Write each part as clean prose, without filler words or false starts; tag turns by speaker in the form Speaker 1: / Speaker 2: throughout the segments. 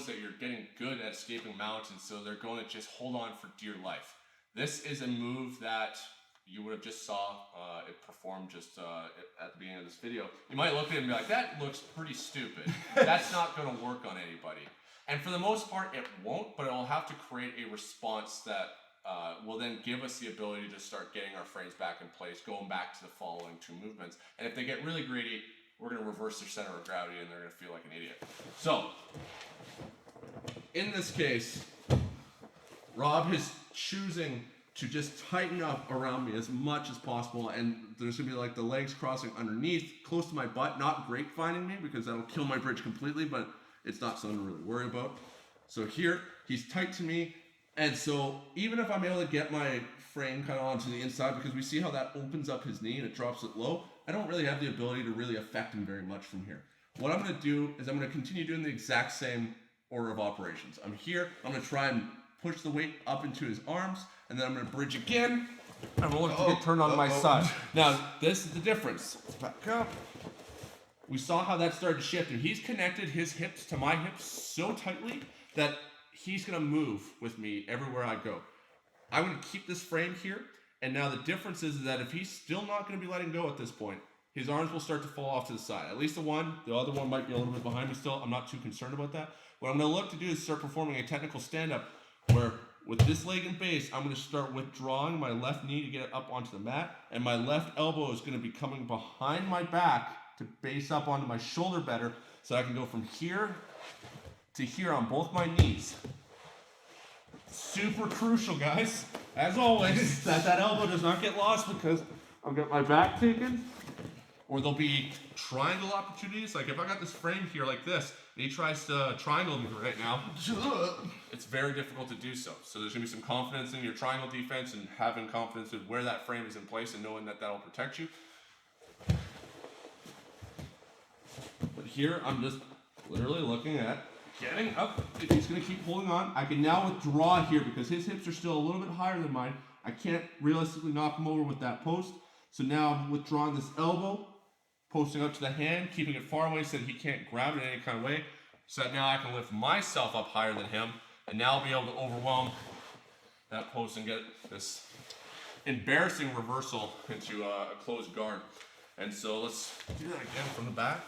Speaker 1: knows that you're getting good at escaping mounts, and so they're going to just hold on for dear life. This is a move that you would have just saw it performed just at the beginning of this video. You might look at it and be like, that looks pretty stupid. That's not going to work on anybody. And for the most part, it won't, but it will have to create a response that will then give us the ability to start getting our frames back in place, going back to the following two movements. And if they get really greedy, we're going to reverse their center of gravity and they're going to feel like an idiot. So, in this case, Rob is choosing to just tighten up around me as much as possible, and there's going to be like the legs crossing underneath, close to my butt, not grapevine me because that'll kill my bridge completely, but it's not something to really worry about. So here, he's tight to me, and so even if I'm able to get my frame kind of onto the inside, because we see how that opens up his knee and it drops it low, I don't really have the ability to really affect him very much from here. What I'm going to do is I'm going to continue doing the exact same order of operations. I'm here, I'm going to try and push the weight up into his arms, and then I'm going to bridge again, and I'm going to look to get turned on my side. Now, this is the difference. Let's back up. We saw how that started to shift, and he's connected his hips to my hips so tightly that he's going to move with me everywhere I go. I'm going to keep this frame here, and now the difference is that if he's still not going to be letting go at this point, his arms will start to fall off to the side. At least the other one might be a little bit behind me still. I'm not too concerned about that. What I'm going to look to do is start performing a technical stand-up where with this leg and base, I'm going to start withdrawing my left knee to get it up onto the mat, and my left elbow is going to be coming behind my back to base up onto my shoulder better, so I can go from here to here on both my knees. Super crucial, guys, as always, that elbow does not get lost, because I'll get my back taken, or there'll be triangle opportunities. Like if I got this frame here like this, and he tries to triangle me right now, it's very difficult to do so. So there's going to be some confidence in your triangle defense and having confidence in where that frame is in place and knowing that that'll protect you. But here, I'm just literally looking at getting up. If he's going to keep holding on, I can now withdraw here because his hips are still a little bit higher than mine. I can't realistically knock him over with that post. So now I'm withdrawing this elbow, posting up to the hand, keeping it far away so that he can't grab it in any kind of way. So that now I can lift myself up higher than him, and now I'll be able to overwhelm that post and get this embarrassing reversal into a closed guard. And so let's do that again from the back.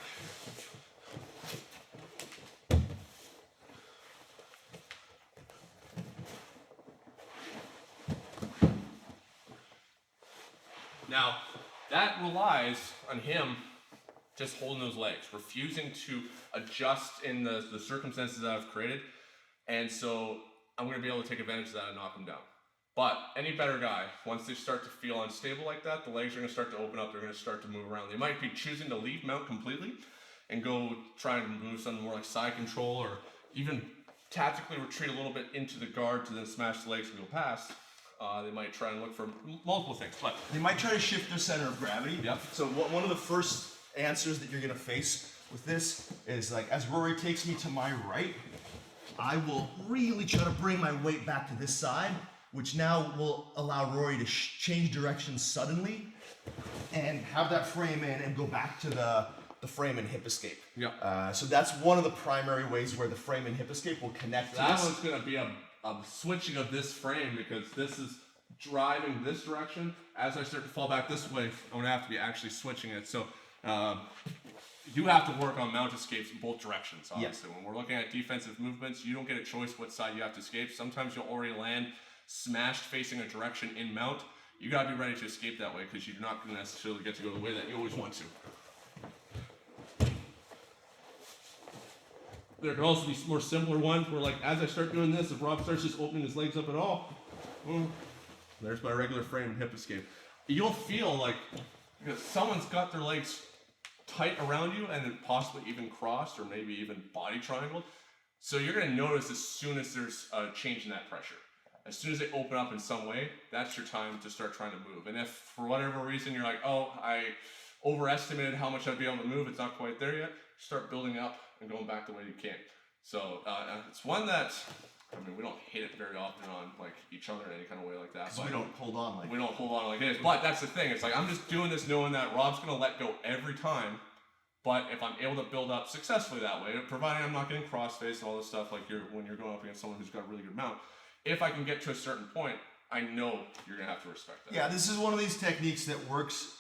Speaker 1: Now, that relies on him just holding those legs, refusing to adjust in the circumstances that I've created. And so I'm going to be able to take advantage of that and knock him down. But any better guy, once they start to feel unstable like that, the legs are going to start to open up, they're going to start to move around. They might be choosing to leave mount completely and go try and move something more like side control, or even tactically retreat a little bit into the guard to then smash the legs and go past. They might try and look for multiple things, but
Speaker 2: they might try to shift their center of gravity.
Speaker 1: Yep.
Speaker 2: So one of the first answers that you're going to face with this is like, as Rory takes me to my right, I will really try to bring my weight back to this side, which now will allow Rory to change direction suddenly and have that frame in and go back to the frame and hip escape.
Speaker 1: Yeah.
Speaker 2: So that's one of the primary ways where the frame and hip escape will connect.
Speaker 1: That one's going to be a switching of this frame, because this is driving this direction. As I start to fall back this way, I'm going to have to be actually switching it. So you have to work on mount escapes in both directions, obviously. Yes. When we're looking at defensive movements, you don't get a choice what side you have to escape. Sometimes you'll already land smashed facing a direction in mount. You got to be ready to escape that way, because you're not going to necessarily get to go the way that you always want to. There can also be more simpler ones where, like, as I start doing this, if Rob starts just opening his legs up at all, there's my regular frame and hip escape. You'll feel like someone's got their legs tight around you and then possibly even crossed or maybe even body triangled. So you're going to notice as soon as there's a change in that pressure. As soon as they open up in some way, that's your time to start trying to move. And if for whatever reason you're like, oh, I overestimated how much I'd be able to move, it's not quite there yet, start building up and going back the way you can. So it's one that, I mean, we don't hit it very often on like each other in any kind of way like that.
Speaker 2: Because we don't hold on like
Speaker 1: we don't hold on like this. But that's the thing. It's like I'm just doing this knowing that Rob's going to let go every time But if I'm able to build up successfully that way, providing I'm not getting cross-faced and all this stuff when you're going up against someone who's got a really good mount, if I can get to a certain point, I know you're gonna have to respect that.
Speaker 2: Yeah, this is one of these techniques that works.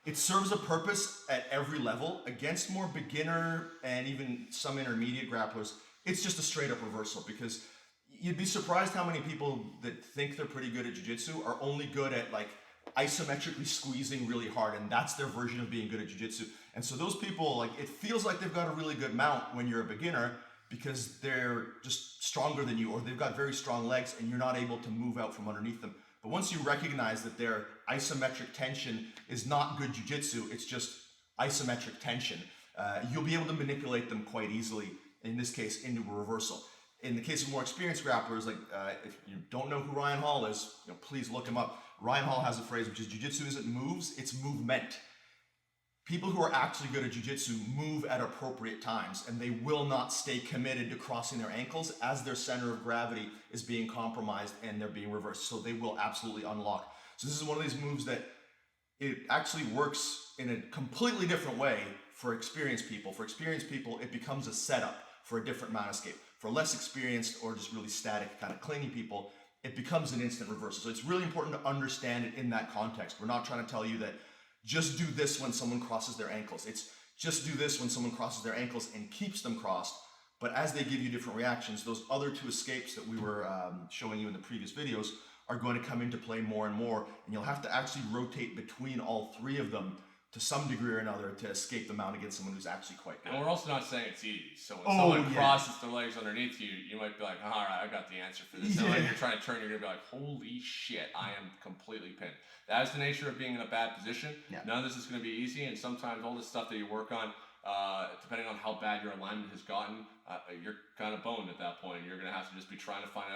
Speaker 2: It serves a purpose at every level. Against more beginner and even some intermediate grapplers, it's just a straight up reversal, because you'd be surprised how many people that think they're pretty good at jiu-jitsu are only good at like isometrically squeezing really hard, and that's their version of being good at jiu-jitsu. And so those people, like, it feels like they've got a really good mount when you're a beginner because they're just stronger than you, or they've got very strong legs and you're not able to move out from underneath them. But once you recognize that their isometric tension is not good jiu-jitsu, it's just isometric tension, you'll be able to manipulate them quite easily, in this case, into a reversal. In the case of more experienced grapplers, like if you don't know who Ryan Hall is, please look him up. Ryan Hall has a phrase which is, jiu-jitsu isn't moves, it's movement. People who are actually good at jiu-jitsu move at appropriate times, and they will not stay committed to crossing their ankles as their center of gravity is being compromised and they're being reversed. So they will absolutely unlock. So this is one of these moves that it actually works in a completely different way for experienced people. For experienced people, it becomes a setup for a different mount escape. For less experienced or just really static, kind of clingy people, it becomes an instant reversal. So it's really important to understand it in that context. We're not trying to tell you that just do this when someone crosses their ankles. It's just do this when someone crosses their ankles and keeps them crossed. But as they give you different reactions, those other two escapes that we were showing you in the previous videos are going to come into play more and more. And you'll have to actually rotate between all three of them to some degree or another to escape the mount against someone who's actually quite good.
Speaker 1: And we're also not saying it's easy. So when someone crosses their legs underneath you, you might be like, all right, I got the answer for this. And when you're trying to turn, you're going to be like, holy shit, I am completely pinned. That is the nature of being in a bad position. Yeah. None of this is going to be easy. And sometimes all this stuff that you work on, depending on how bad your alignment has gotten, you're kind of boned at that point. You're going to have to just be trying to find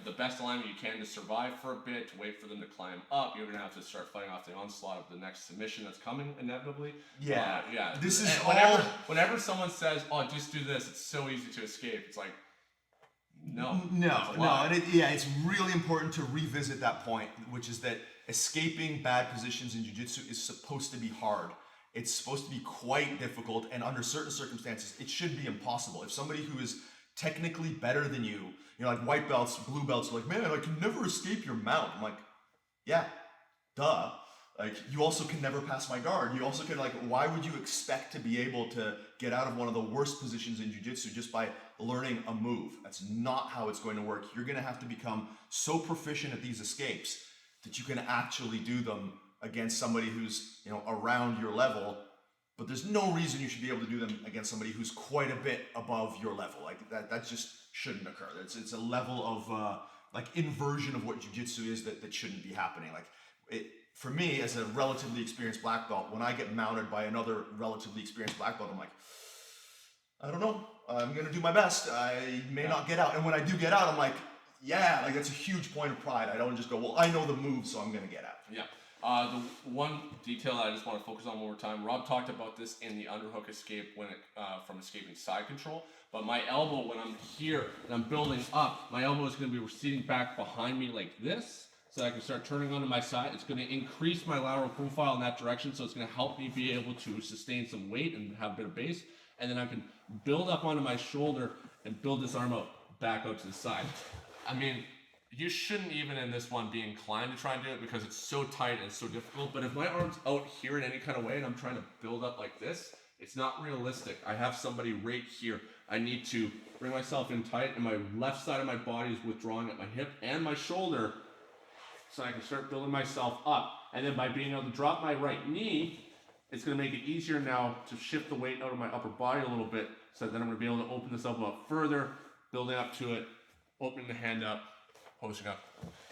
Speaker 1: the best alignment you can to survive for a bit, to wait for them to climb up. You're going to have to start fighting off the onslaught of the next submission that's coming inevitably.
Speaker 2: Yeah. This is
Speaker 1: whenever someone says, "Oh, just do this," it's so easy to escape. It's like, no.
Speaker 2: And it's really important to revisit that point, which is that escaping bad positions in jiu-jitsu is supposed to be hard. It's supposed to be quite difficult, and under certain circumstances, it should be impossible. If somebody who is technically better than you, like white belts, blue belts, are like, man, I can never escape your mount. I'm like, yeah, duh. Like, you also can never pass my guard. You also can, like, why would you expect to be able to get out of one of the worst positions in jiu-jitsu just by learning a move? That's not how it's going to work. You're going to have to become so proficient at these escapes that you can actually do them against somebody who's around your level, but there's no reason you should be able to do them against somebody who's quite a bit above your level. Like that just shouldn't occur. It's a level of inversion of what jiu-jitsu is that shouldn't be happening. For me, as a relatively experienced black belt, when I get mounted by another relatively experienced black belt, I'm like, I don't know, I'm gonna do my best. I may not get out, and when I do get out, I'm like, yeah, like that's a huge point of pride. I don't just go, well, I know the move, so I'm gonna get out.
Speaker 1: Yeah. The one detail I just want to focus on one more time, Rob talked about this in the underhook escape from escaping side control, but my elbow, when I'm here and I'm building up, my elbow is going to be receding back behind me like this, so I can start turning onto my side. It's going to increase my lateral profile in that direction, so it's going to help me be able to sustain some weight and have a bit of base, and then I can build up onto my shoulder and build this arm out back out to the side. I mean, you shouldn't even in this one be inclined to try and do it because it's so tight and so difficult. But if my arm's out here in any kind of way and I'm trying to build up like this, it's not realistic. I have somebody right here. I need to bring myself in tight, and my left side of my body is withdrawing at my hip and my shoulder, so I can start building myself up. And then by being able to drop my right knee, it's going to make it easier now to shift the weight out of my upper body a little bit, so that then I'm going to be able to open this elbow up further, building up to it, opening the hand up, posing up.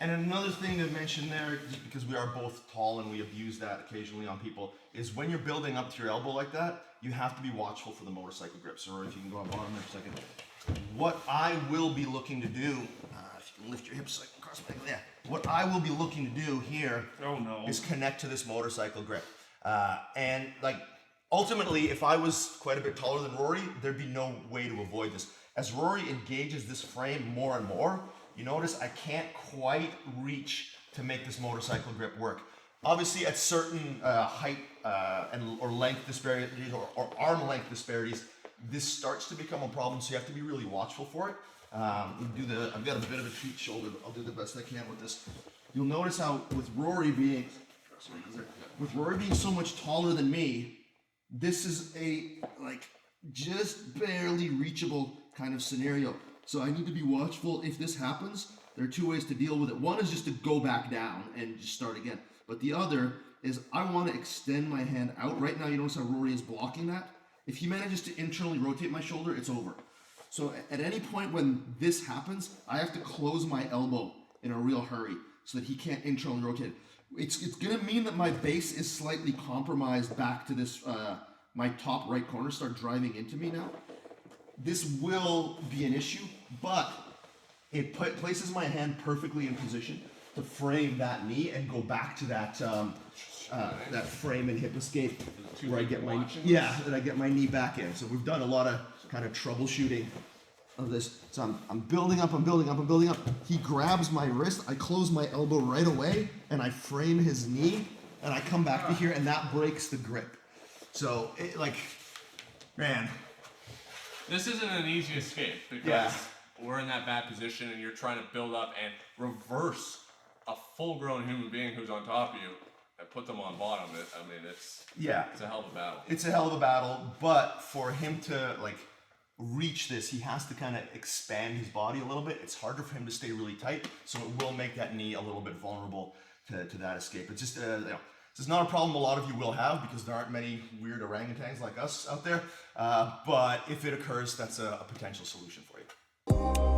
Speaker 2: And another thing to mention there, because we are both tall and we abuse that occasionally on people, is when you're building up to your elbow like that, you have to be watchful for the motorcycle grip. So if you can go on bottom there for a second. What I will be looking to do, if you can lift your hips so I can cross back, yeah. What I will be looking to do here is connect to this motorcycle grip. And like, ultimately, if I was quite a bit taller than Rory, there'd be no way to avoid this. As Rory engages this frame more and more, you notice I can't quite reach to make this motorcycle grip work. Obviously, at certain height or length disparities or arm length disparities, this starts to become a problem. So you have to be really watchful for it. I've got a bit of a treat shoulder, but I'll do the best I can with this. You'll notice how with Rory being so much taller than me, this is a just barely reachable kind of scenario. So I need to be watchful if this happens. There are two ways to deal with it. One is just to go back down and just start again. But the other is I want to extend my hand out. Right now, you notice how Rory is blocking that. If he manages to internally rotate my shoulder, it's over. So at any point when this happens, I have to close my elbow in a real hurry so that he can't internally rotate it. It's going to mean that my base is slightly compromised back to this, my top right corner start driving into me now. This will be an issue, but it places my hand perfectly in position to frame that knee and go back to that that frame and hip escape where I get my knee back in. So we've done a lot of kind of troubleshooting of this. So I'm building up. He grabs my wrist. I close my elbow right away, and I frame his knee, and I come back to here, and that breaks the grip. So man.
Speaker 3: This isn't an easy escape because we're in that bad position and you're trying to build up and reverse a full-grown human being who's on top of you and put them on bottom. It's a hell of a battle.
Speaker 2: It's a hell of a battle, but for him to reach this, he has to kind of expand his body a little bit. It's harder for him to stay really tight, so it will make that knee a little bit vulnerable to that escape. It's just this is not a problem a lot of you will have because there aren't many weird orangutans like us out there. But if it occurs, that's a potential solution for you.